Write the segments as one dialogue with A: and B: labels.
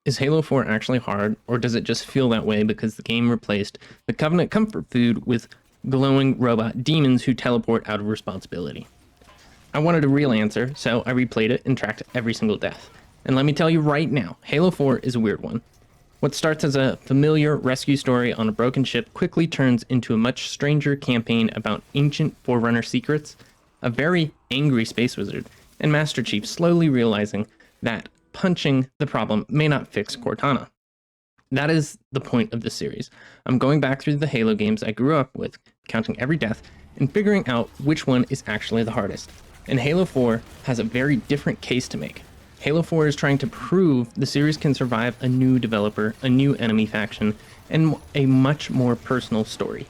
A: Is Halo 4 actually hard, or does it just feel that way because the game replaced the Covenant comfort food with glowing robot demons who teleport out of responsibility? I wanted a real answer, so I replayed it and tracked every single death. And let me tell you right now, Halo 4 is a weird one. What starts as a familiar rescue story on a broken ship quickly turns into a much stranger campaign about ancient Forerunner secrets, a very angry space wizard, and Master Chief slowly realizing that punching the problem may not fix Cortana. That is the point of this series. I'm going back through the Halo games I grew up with, counting every death, and figuring out which one is actually the hardest. And Halo 4 has a very different case to make. Halo 4 is trying to prove the series can survive a new developer, a new enemy faction, and a much more personal story.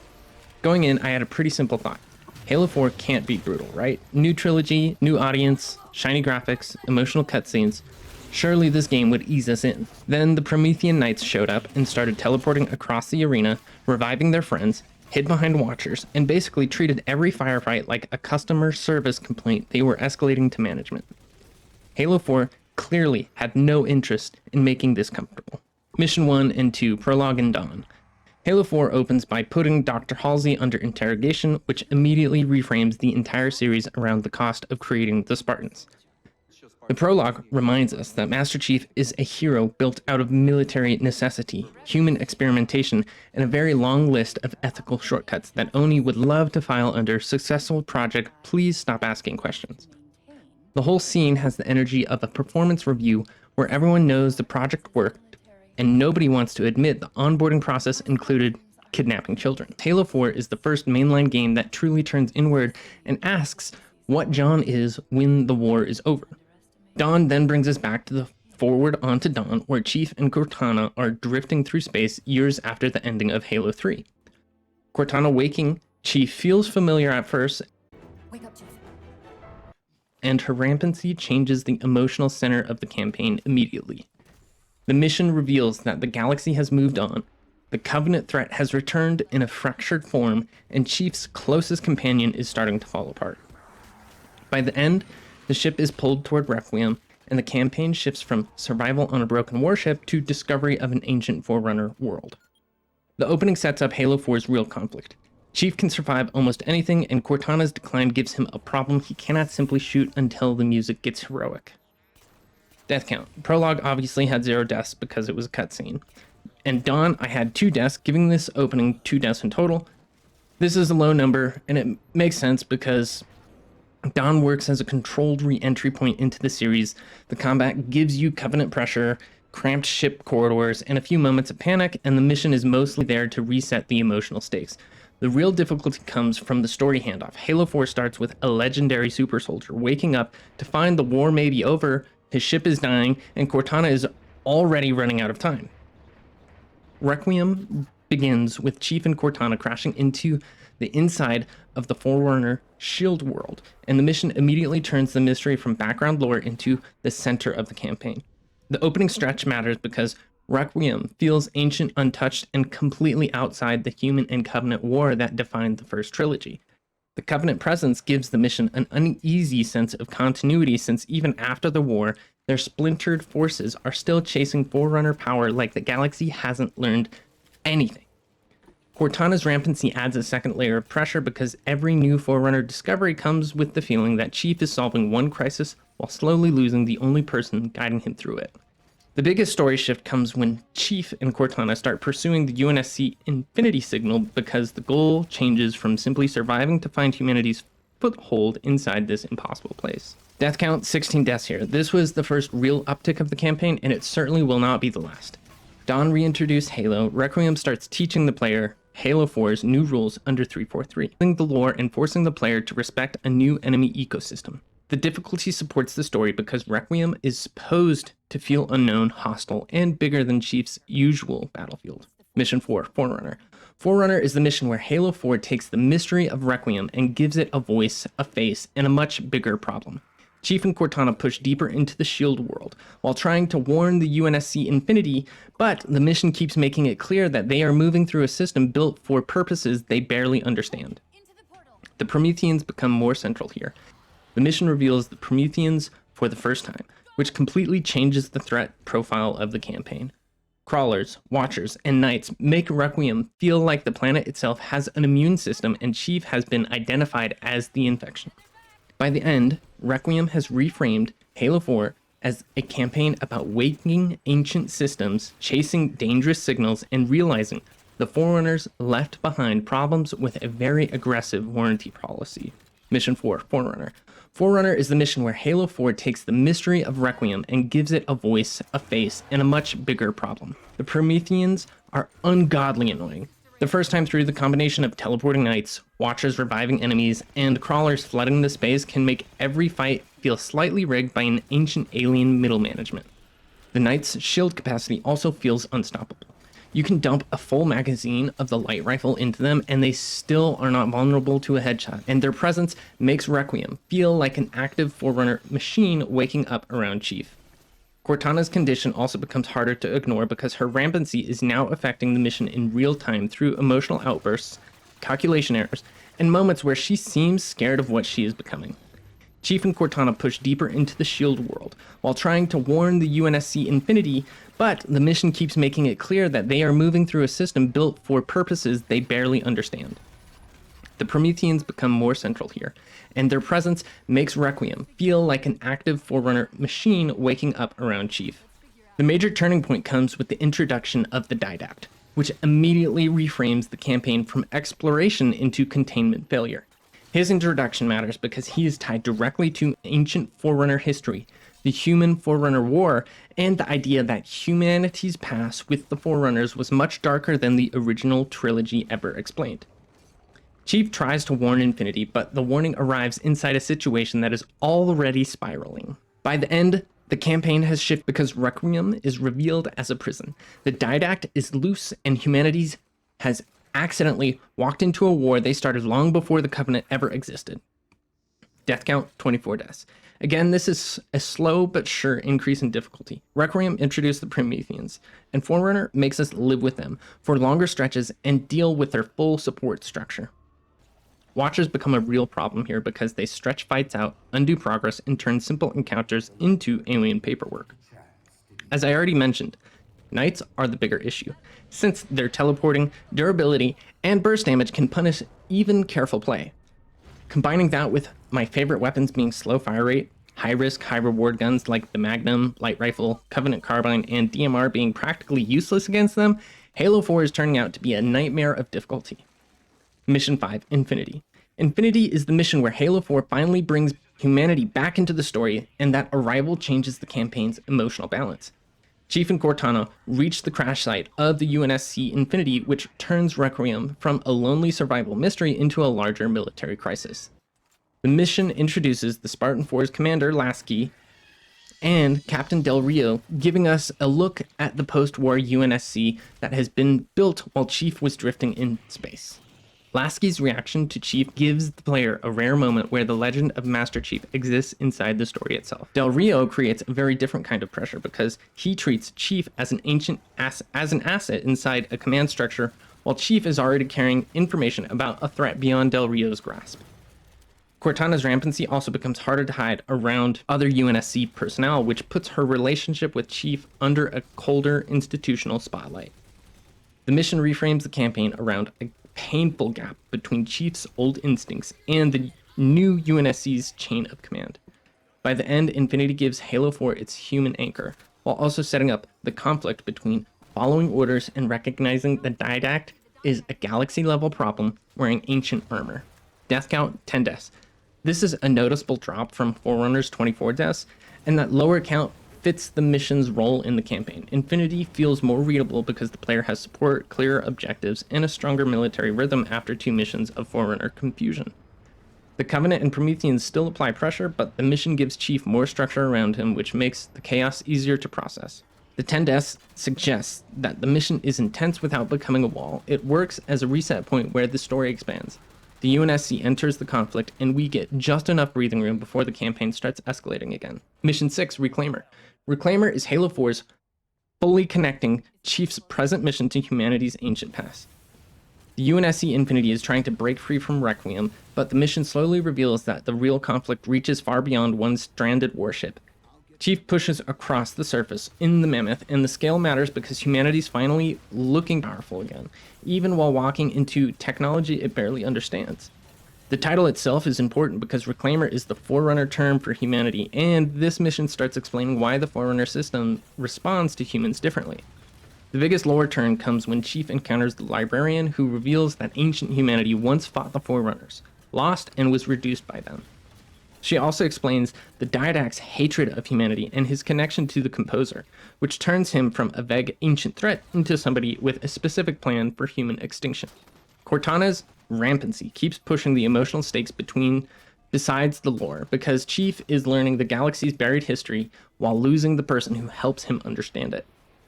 A: Going in, I had a pretty simple thought. Halo 4 can't be brutal, right? New trilogy, new audience, shiny graphics, emotional cutscenes. Surely this game would ease us in. Then the Promethean Knights showed up and started teleporting across the arena, reviving their friends, hid behind watchers, and basically treated every firefight like a customer service complaint they were escalating to management. Halo 4 clearly had no interest in making this comfortable. Mission 1 and 2, Prologue and Dawn. Halo 4 opens by putting Dr. Halsey under interrogation, which immediately reframes the entire series around the cost of creating the Spartans. The prologue reminds us that Master Chief is a hero built out of military necessity, human experimentation, and a very long list of ethical shortcuts that Oni would love to file under successful project, please stop asking questions. The whole scene has the energy of a performance review where everyone knows the project worked, and nobody wants to admit the onboarding process included kidnapping children. Halo 4 is the first mainline game that truly turns inward and asks what John is when the war is over. Dawn then brings us back to the forward onto Dawn, where Chief and Cortana are drifting through space years after the ending of Halo 3. Cortana waking Chief feels familiar at first,
B: Wake up, Chief.
A: and her rampancy changes the emotional center of the campaign immediately. The mission reveals that the galaxy has moved on, the Covenant threat has returned in a fractured form, and Chief's closest companion is starting to fall apart. By the end, the ship is pulled toward Requiem, and the campaign shifts from survival on a broken warship to discovery of an ancient Forerunner world. The opening sets up Halo 4's real conflict. Chief can survive almost anything, and Cortana's decline gives him a problem he cannot simply shoot until the music gets heroic. Death count. Prologue obviously had 0 deaths because it was a cutscene. And Dawn, I had 2 deaths, giving this opening 2 deaths in total. This is a low number, and it makes sense because Dawn works as a controlled re-entry point into the series. The combat gives you Covenant pressure, cramped ship corridors, and a few moments of panic, and the mission is mostly there to reset the emotional stakes. The real difficulty comes from the story handoff. Halo 4 starts with a legendary super soldier waking up to find the war may be over, his ship is dying, and Cortana is already running out of time. Requiem begins with Chief and Cortana crashing into the inside of the Forerunner shield world, and the mission immediately turns the mystery from background lore into the center of the campaign. The opening stretch matters because Requiem feels ancient, untouched, and completely outside the human and Covenant war that defined the first trilogy. The Covenant presence gives the mission an uneasy sense of continuity since even after the war, their splintered forces are still chasing Forerunner power like the galaxy hasn't learned anything. Cortana's rampancy adds a second layer of pressure because every new Forerunner discovery comes with the feeling that Chief is solving one crisis while slowly losing the only person guiding him through it. The biggest story shift comes when Chief and Cortana start pursuing the UNSC Infinity Signal because the goal changes from simply surviving to find humanity's foothold inside this impossible place. Death count, 16 deaths here. This was the first real uptick of the campaign, and it certainly will not be the last. Dawn reintroduced Halo. Requiem starts teaching the player Halo 4's new rules under 343, the lore and forcing the player to respect a new enemy ecosystem. The difficulty supports the story because Requiem is supposed to feel unknown, hostile, and bigger than Chief's usual battlefield. Mission 4, Forerunner. Forerunner is the mission where Halo 4 takes the mystery of Requiem and gives it a voice, a face, and a much bigger problem. Chief and Cortana push deeper into the SHIELD world, while trying to warn the UNSC Infinity, but the mission keeps making it clear that they are moving through a system built for purposes they barely understand. The Prometheans become more central here. The mission reveals the Prometheans for the first time. which completely changes the threat profile of the campaign. Crawlers, Watchers, and Knights make Requiem feel like the planet itself has an immune system and Chief has been identified as the infection. By the end, Requiem has reframed Halo 4 as a campaign about waking ancient systems, chasing dangerous signals, and realizing the Forerunners left behind problems with a very aggressive warranty policy. Mission 4, Forerunner. Forerunner is the mission where Halo 4 takes the mystery of Requiem and gives it a voice, a face, and a much bigger problem. The Prometheans are ungodly annoying. The first time through, the combination of teleporting Knights, Watchers reviving enemies, and Crawlers flooding the space can make every fight feel slightly rigged by an ancient alien middle management. The Knights' shield capacity also feels unstoppable. You can dump a full magazine of the light rifle into them and they still are not vulnerable to a headshot, and their presence makes Requiem feel like an active Forerunner machine waking up around Chief. Cortana's condition also becomes harder to ignore because her rampancy is now affecting the mission in real time through emotional outbursts, calculation errors, and moments where she seems scared of what she is becoming. Chief and Cortana push deeper into the SHIELD world while trying to warn the UNSC Infinity, but the mission keeps making it clear that they are moving through a system built for purposes they barely understand. The Prometheans become more central here, and their presence makes Requiem feel like an active Forerunner machine waking up around Chief. The major turning point comes with the introduction of the Didact, which immediately reframes the campaign from exploration into containment failure. His introduction matters because he is tied directly to ancient Forerunner history, the Human Forerunner War, and the idea that humanity's past with the Forerunners was much darker than the original trilogy ever explained. Chief tries to warn Infinity, but the warning arrives inside a situation that is already spiraling. By the end, the campaign has shifted because Requiem is revealed as a prison. The Didact is loose and humanity has accidentally walked into a war they started long before the Covenant ever existed. Death count, 24 deaths. Again, this is a slow but sure increase in difficulty. Requiem introduced the Prometheans, and Forerunner makes us live with them for longer stretches and deal with their full support structure. Watchers become a real problem here because they stretch fights out, undo progress, and turn simple encounters into alien paperwork. As I already mentioned, Knights are the bigger issue, since their teleporting, durability, and burst damage can punish even careful play. Combining that with my favorite weapons being slow fire rate, high risk, high reward guns like the Magnum, Light Rifle, Covenant Carbine, and DMR being practically useless against them, Halo 4 is turning out to be a nightmare of difficulty. Mission 5, Infinity. Infinity is the mission where Halo 4 finally brings humanity back into the story, and that arrival changes the campaign's emotional balance. Chief and Cortana reach the crash site of the UNSC Infinity, which turns Requiem from a lonely survival mystery into a larger military crisis. The mission introduces the Spartan 4's commander, Lasky, and Captain Del Rio, giving us a look at the post-war UNSC that has been built while Chief was drifting in space. Lasky's reaction to Chief gives the player a rare moment where the legend of Master Chief exists inside the story itself. Del Rio creates a very different kind of pressure because he treats Chief as an asset inside a command structure, while Chief is already carrying information about a threat beyond Del Rio's grasp. Cortana's rampancy also becomes harder to hide around other UNSC personnel, which puts her relationship with Chief under a colder institutional spotlight. The mission reframes the campaign around a painful gap between Chief's old instincts and the new UNSC's chain of command. By the end, Infinity gives Halo 4 its human anchor, while also setting up the conflict between following orders and recognizing the Didact is a galaxy-level problem wearing ancient armor. Death count, 10 deaths. This is a noticeable drop from Forerunner's 24 deaths, and that lower count fits the mission's role in the campaign. Infinity feels more readable because the player has support, clearer objectives, and a stronger military rhythm after 2 missions of Forerunner confusion. The Covenant and Prometheans still apply pressure, but the mission gives Chief more structure around him, which makes the chaos easier to process. The 10 deaths suggests that the mission is intense without becoming a wall. It works as a reset point where the story expands. The UNSC enters the conflict, and we get just enough breathing room before the campaign starts escalating again. Mission 6, Reclaimer. Reclaimer is Halo 4's fully connecting Chief's present mission to humanity's ancient past. The UNSC Infinity is trying to break free from Requiem, but the mission slowly reveals that the real conflict reaches far beyond one stranded warship. Chief pushes across the surface in the mammoth, and the scale matters because humanity's finally looking powerful again, even while walking into technology it barely understands. The title itself is important because Reclaimer is the Forerunner term for humanity, and this mission starts explaining why the Forerunner system responds to humans differently. The biggest lore turn comes when Chief encounters the Librarian, who reveals that ancient humanity once fought the Forerunners, lost, and was reduced by them. She also explains the Diadac's hatred of humanity and his connection to the Composer, which turns him from a vague ancient threat into somebody with a specific plan for human extinction. Cortana's rampancy keeps pushing the emotional stakes besides the lore, because Chief is learning the galaxy's buried history while losing the person who helps him understand it.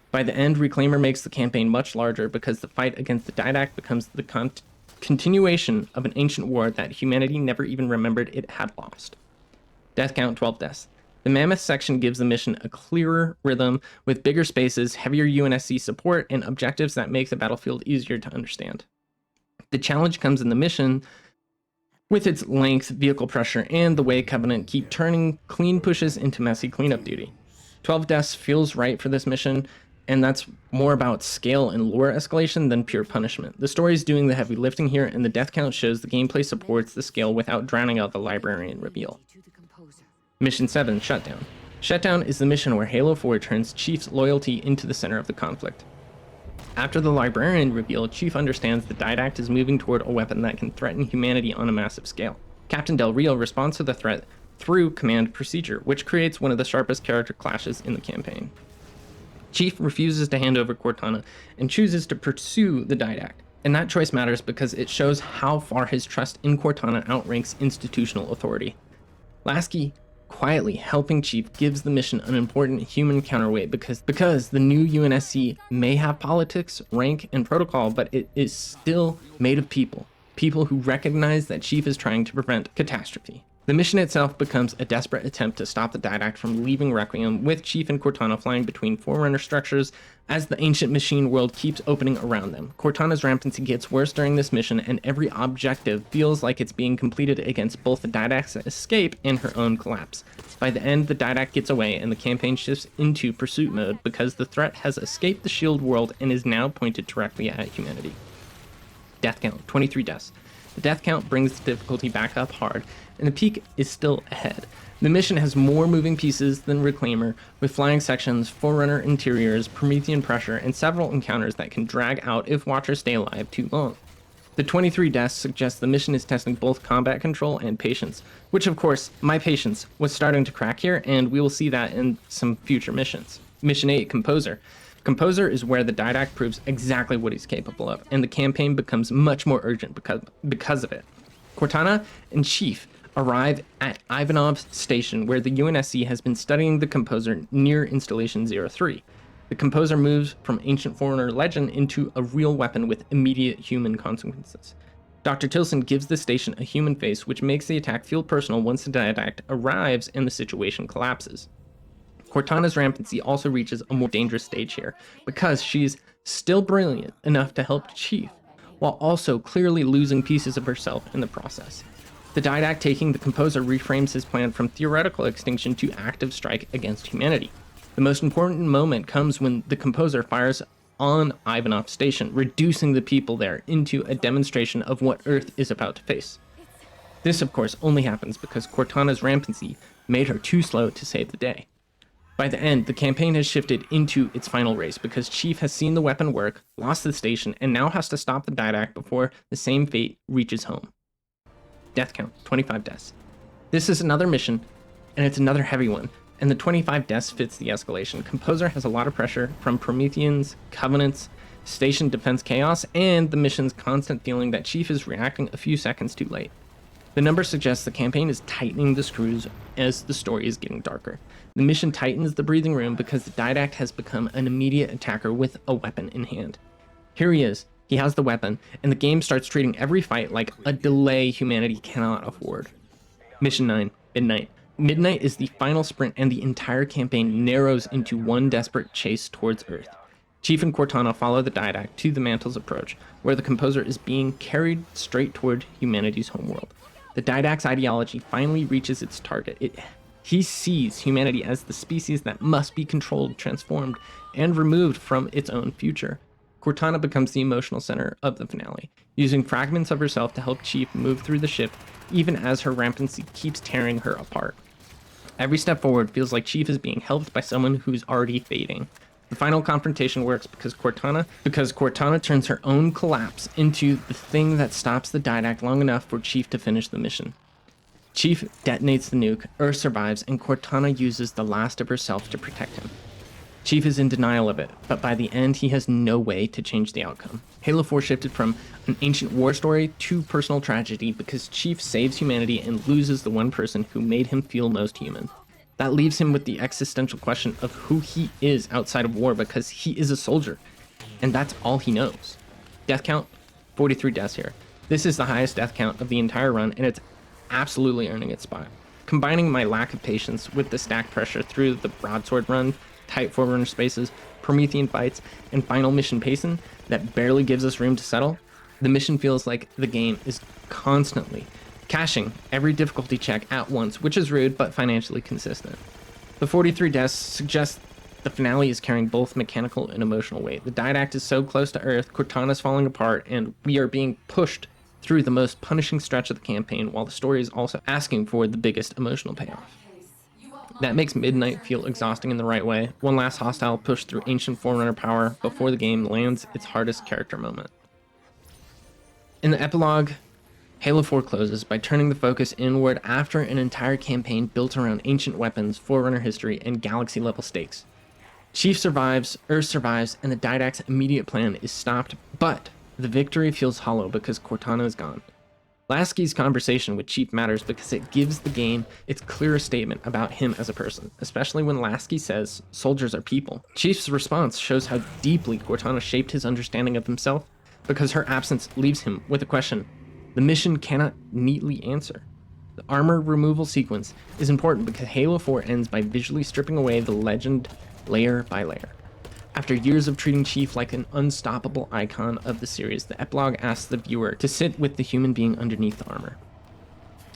A: By the end, Reclaimer makes the campaign much larger because the fight against the Didac becomes the continuation of an ancient war that humanity never even remembered it had lost. Death count 12 deaths. The Mammoth section gives the mission a clearer rhythm with bigger spaces, heavier UNSC support, and objectives that make the battlefield easier to understand. The challenge comes in the mission with its length, vehicle pressure, and the way Covenant keep turning clean pushes into messy cleanup duty. 12 deaths feels right for this mission, and that's more about scale and lore escalation than pure punishment. The story is doing the heavy lifting here, and the death count shows the gameplay supports the scale without drowning out the Librarian reveal. Mission 7, Shutdown. Shutdown is the mission where Halo 4 turns Chief's loyalty into the center of the conflict. After the Librarian reveal, Chief understands the Didact is moving toward a weapon that can threaten humanity on a massive scale. Captain Del Rio responds to the threat through command procedure, which creates one of the sharpest character clashes in the campaign. Chief refuses to hand over Cortana and chooses to pursue the Didact, and that choice matters because it shows how far his trust in Cortana outranks institutional authority. Lasky quietly helping Chief gives the mission an important human counterweight because the new UNSC may have politics, rank, and protocol, but it is still made of people who recognize that Chief is trying to prevent catastrophe. The mission itself becomes a desperate attempt to stop the Didact from leaving Requiem, with Chief and Cortana flying between Forerunner structures as the ancient machine world keeps opening around them. Cortana's rampancy gets worse during this mission, and every objective feels like it's being completed against both the Didact's escape and her own collapse. By the end, the Didact gets away, and the campaign shifts into pursuit mode because the threat has escaped the shield world and is now pointed directly at humanity. Death count, 23 deaths. The death count brings the difficulty back up hard, and the peak is still ahead. The mission has more moving pieces than Reclaimer, with flying sections, Forerunner interiors, Promethean pressure, and several encounters that can drag out if watchers stay alive too long. The 23 deaths suggest the mission is testing both combat control and patience, which of course, my patience was starting to crack here, and we will see that in some future missions. Mission 8, Composer. Composer is where the Didact proves exactly what he's capable of, and the campaign becomes much more urgent because of it. Cortana and Chief arrive at Ivanov's station, where the UNSC has been studying the Composer near Installation 03. The Composer moves from ancient Forerunner legend into a real weapon with immediate human consequences. Dr. Tilson gives the station a human face, which makes the attack feel personal once the Didact arrives and the situation collapses. Cortana's rampancy also reaches a more dangerous stage here, because she's still brilliant enough to help Chief, while also clearly losing pieces of herself in the process. The Didact taking the Composer reframes his plan from theoretical extinction to active strike against humanity. The most important moment comes when the Composer fires on Ivanov's station, reducing the people there into a demonstration of what Earth is about to face. This, of course, only happens because Cortana's rampancy made her too slow to save the day. By the end, the campaign has shifted into its final race because Chief has seen the weapon work, lost the station, and now has to stop the Didact before the same fate reaches home. Death count, 25 deaths. This is another mission, and it's another heavy one, and the 25 deaths fits the escalation. Composer has a lot of pressure from Prometheans, Covenants, station defense chaos, and the mission's constant feeling that Chief is reacting a few seconds too late. The number suggests the campaign is tightening the screws as the story is getting darker. The mission tightens the breathing room because the Didact has become an immediate attacker with a weapon in hand. Here he is, he has the weapon, and the game starts treating every fight like a delay humanity cannot afford. Mission 9, Midnight. Midnight is the final sprint, and the entire campaign narrows into one desperate chase towards Earth. Chief and Cortana follow the Didact to the Mantle's approach, where the Composer is being carried straight toward humanity's homeworld. The Didact's ideology finally reaches its target. It He sees humanity as the species that must be controlled, transformed, and removed from its own future. Cortana becomes the emotional center of the finale, using fragments of herself to help Chief move through the ship, even as her rampancy keeps tearing her apart. Every step forward feels like Chief is being helped by someone who's already fading. The final confrontation works because Cortana turns her own collapse into the thing that stops the Didact long enough for Chief to finish the mission. Chief detonates the nuke, Earth survives, and Cortana uses the last of herself to protect him. Chief is in denial of it, but by the end he has no way to change the outcome. Halo 4 shifted from an ancient war story to personal tragedy because Chief saves humanity and loses the one person who made him feel most human. That leaves him with the existential question of who he is outside of war because he is a soldier, and that's all he knows. Death count, 43 deaths here. This is the highest death count of the entire run, and it's absolutely earning its spot. Combining my lack of patience with the stack pressure through the broadsword run, tight forerunner spaces, Promethean fights, and final mission pacing that barely gives us room to settle, the mission feels like the game is constantly caching every difficulty check at once, which is rude but financially consistent. The 43 deaths suggest the finale is carrying both mechanical and emotional weight. The Didact is so close to Earth, Cortana's falling apart, and we are being pushed through the most punishing stretch of the campaign while the story is also asking for the biggest emotional payoff. That makes Midnight feel exhausting in the right way. One last hostile push through ancient Forerunner power before the game lands its hardest character moment. In the epilogue, Halo 4 closes by turning the focus inward after an entire campaign built around ancient weapons, Forerunner history, and galaxy-level stakes. Chief survives, Earth survives, and the Didact's immediate plan is stopped, but the victory feels hollow because Cortana is gone. Lasky's conversation with Chief matters because it gives the game its clearest statement about him as a person, especially when Lasky says, "Soldiers are people." Chief's response shows how deeply Cortana shaped his understanding of himself, because her absence leaves him with a question the mission cannot neatly answer. The armor removal sequence is important because Halo 4 ends by visually stripping away the legend layer by layer. After years of treating Chief like an unstoppable icon of the series, the epilogue asks the viewer to sit with the human being underneath the armor.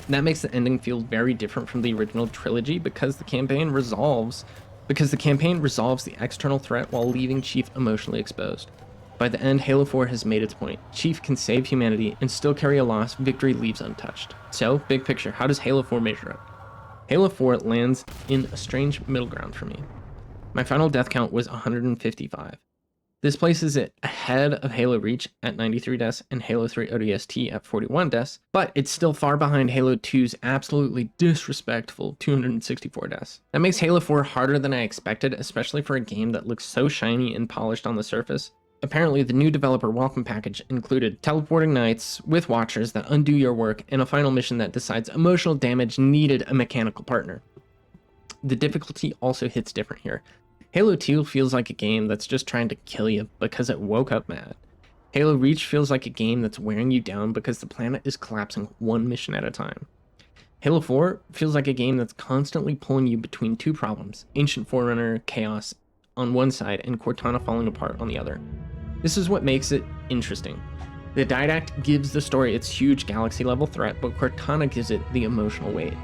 A: That makes the ending feel very different from the original trilogy because the campaign resolves the external threat while leaving Chief emotionally exposed. By the end, Halo 4 has made its point. Chief can save humanity and still carry a loss victory leaves untouched. So, big picture, how does Halo 4 measure up? Halo 4 lands in a strange middle ground for me. My final death count was 155. This places it ahead of Halo Reach at 93 deaths and Halo 3 ODST at 41 deaths, but it's still far behind Halo 2's absolutely disrespectful 264 deaths. That makes Halo 4 harder than I expected, especially for a game that looks so shiny and polished on the surface. Apparently, the new developer welcome package included teleporting knights with watchers that undo your work and a final mission that decides emotional damage needed a mechanical partner. The difficulty also hits different here. Halo 2 feels like a game that's just trying to kill you because it woke up mad. Halo Reach feels like a game that's wearing you down because the planet is collapsing one mission at a time. Halo 4 feels like a game that's constantly pulling you between two problems, Ancient Forerunner chaos on one side and Cortana falling apart on the other. This is what makes it interesting. The Didact gives the story its huge galaxy-level threat, but Cortana gives it the emotional weight.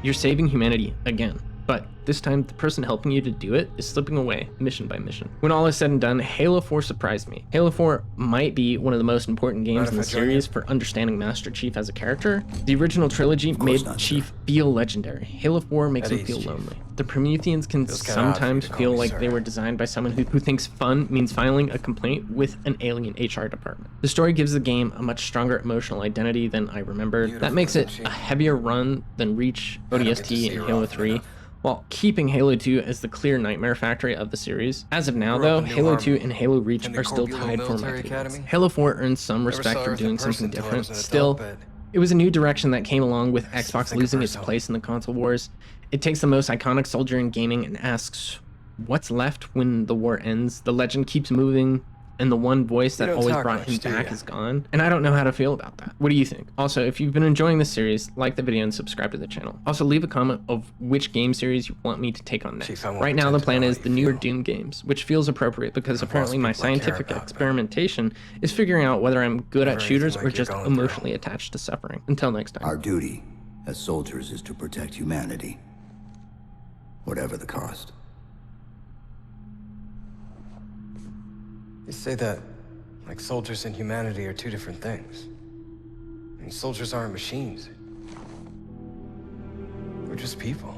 A: You're saving humanity again, but this time the person helping you to do it is slipping away mission by mission. When all is said and done, Halo 4 surprised me. Halo 4 might be one of the most important games in the series for understanding Master Chief as a character. The original trilogy made Chief feel legendary. Halo 4 makes him feel lonely. The Prometheans can sometimes feel like they were designed by someone who thinks fun means filing a complaint with an alien HR department. The story gives the game a much stronger emotional identity than I remembered. That makes it a heavier run than Reach, ODST, and Halo 3. While keeping Halo 2 as the clear nightmare factory of the series. As of now though, Halo 2 and Halo Reach are still tied for my opinions. Halo 4 earns some respect for doing something different. Still, it was a new direction that came along with Xbox losing its place in the console wars. It takes the most iconic soldier in gaming and asks, what's left when the war ends? The legend keeps moving, and the one voice that always brought him back is gone. And I don't know how to feel about that. What do you think? Also, if you've been enjoying this series, like the video and subscribe to the channel. Also, leave a comment of which game series you want me to take on next. Right now, the plan is the newer Doom games, which feels appropriate because apparently my scientific experimentation is figuring out whether I'm good at shooters or just emotionally attached to suffering. Until next time.
B: Our duty as soldiers is to protect humanity. whatever the cost.
C: You say that like soldiers and humanity are two different things. I mean, soldiers aren't machines. We're just people.